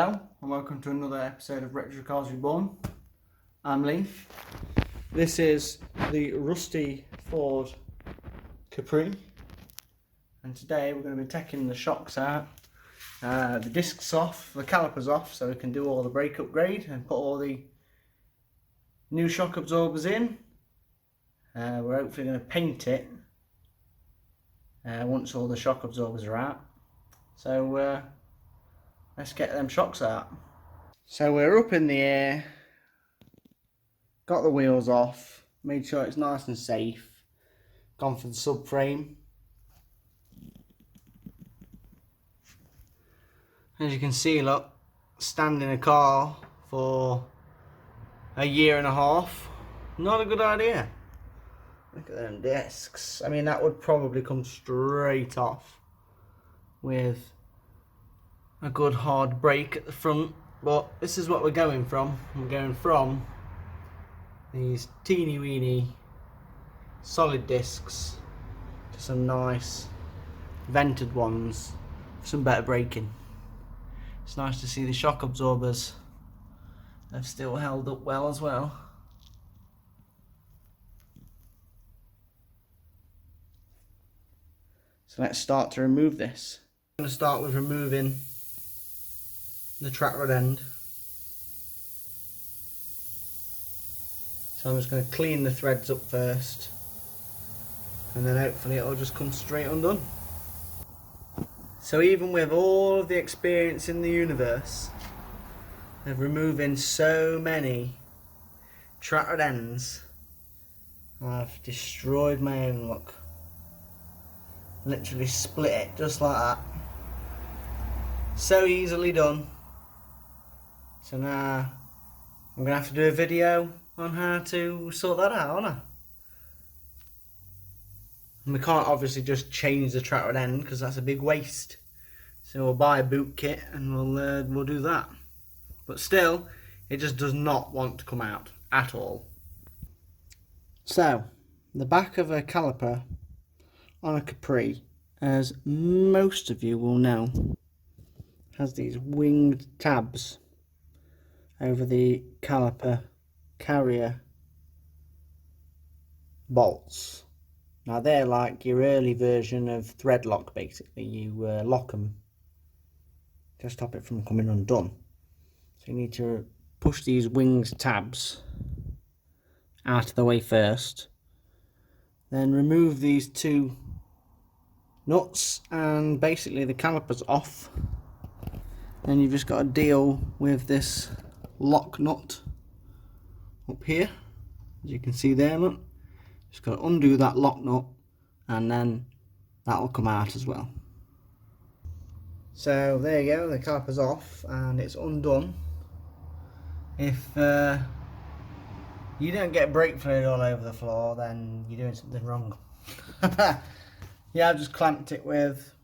Hello and welcome to another episode of Retro Cars Reborn. I'm Lee. This is the rusty Ford Capri, and today we're going to be taking the shocks out, the discs off, the calipers off, so we can do all the brake upgrade and put all the new shock absorbers in. We're hopefully going to paint it once all the shock absorbers are out. So let's get them shocks out. So we're up in the air, got the wheels off, made sure it's nice and safe, gone for the subframe. As you can see, look, stand in a car for a year and a half, not a good idea. Look at them discs. I mean, that would probably come straight off with a good hard brake at the front, but this is what we're going from. We're going from these teeny weeny solid discs to some nice vented ones for some better braking. It's nice to see the shock absorbers have still held up well as well. So let's start to remove this. I'm going to start with removing the track rod end. So I'm just going to clean the threads up first, and then hopefully it'll just come straight undone. So even with all of the experience in the universe of removing so many track rod ends, I've destroyed my own look. Literally split it just like that. So easily done. So now I'm going to have to do a video on how to sort that out, aren't I? And we can't obviously just change the track rod end because that's a big waste. So we'll buy a boot kit and we'll do that. But still, it just does not want to come out at all. So the back of a caliper on a Capri, as most of you will know, has these winged tabs over the caliper carrier bolts. Now they're like your early version of thread lock. Basically you lock them to stop it from coming undone. So you need to push these winged tabs out of the way first, then remove these two nuts and basically the calipers off. Then you've just got to deal with this lock nut up here, as you can see there. Look, just got to undo that lock nut and then that will come out as well. So there you go, the caliper's off and it's undone. If you don't get brake fluid all over the floor, then you're doing something wrong. Yeah, I've just clamped it with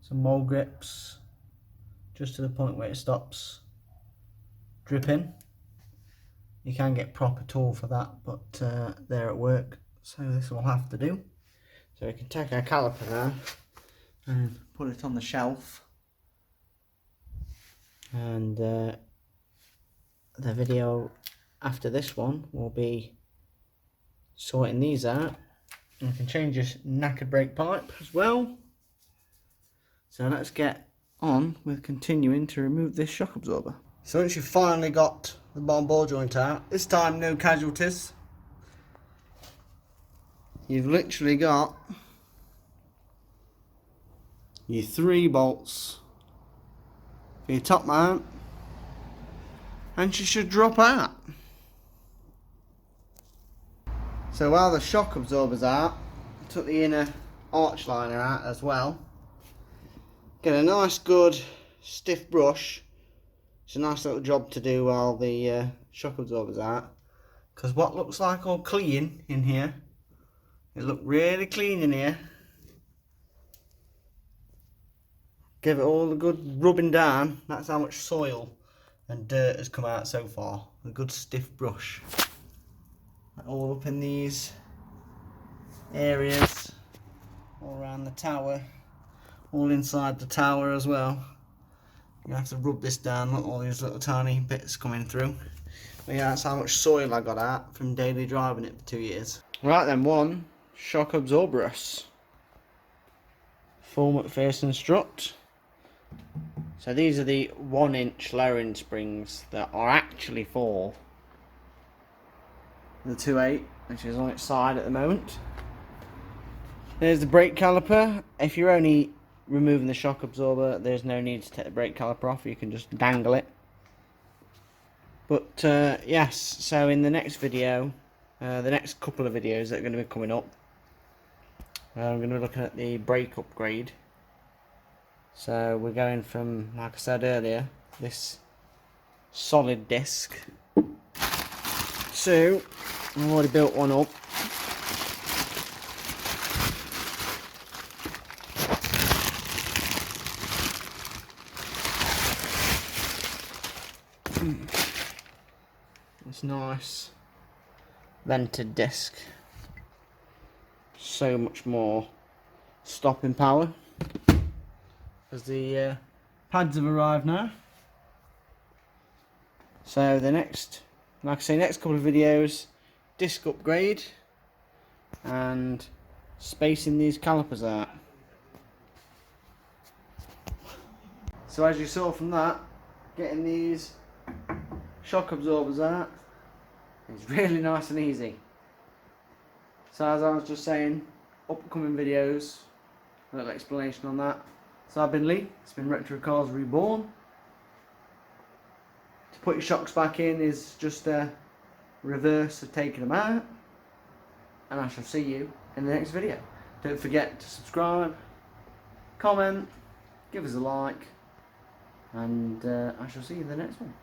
some mole grips just to the point where it stops dripping. You can get proper tool for that, but they're at work, so this will have to do. So we can take our caliper now and put it on the shelf, and the video after this one will be sorting these out. And you can change your knackered brake pipe as well. So let's get on with continuing to remove this shock absorber. So once you've finally got the bottom ball joint out, this time no casualties. You've literally got your 3 bolts for your top mount, and she should drop out. So while the shock absorber's out, I took the inner arch liner out as well. Get a nice good stiff brush. It's a nice little job to do while the shock absorber's out, because what looks like all clean in here, it looked really clean in here. Give it all a good rubbing down. That's how much soil and dirt has come out so far. A good stiff brush. All up in these areas, all around the tower, all inside the tower as well. You have to rub this down, look, all these little tiny bits coming through. But yeah, that's how much soil I got out from daily driving it for 2 years. Right then, one shock absorberus. Full McPherson strut. So these are the 1-inch lowering springs that are actually for the 2.8, which is on its side at the moment. There's the brake caliper. If you're only removing the shock absorber, there's no need to take the brake caliper off, you can just dangle it. But yes, so in the next video, the next couple of videos that are going to be coming up, I'm going to be looking at the brake upgrade. So we're going from, like I said earlier, this solid disc to, I've already built one up. This nice vented disc. So much more stopping power. As the pads have arrived now. So the next, like I say, next couple of videos, disc upgrade and spacing these calipers out. So as you saw from that, getting these shock absorbers out is really nice and easy. So as I was just saying, upcoming videos, a little explanation on that. So I've been Lee, it's been Retro Cars Reborn. To put your shocks back in is just a reverse of taking them out. And I shall see you in the next video. Don't forget to subscribe, comment, give us a like, and I shall see you in the next one.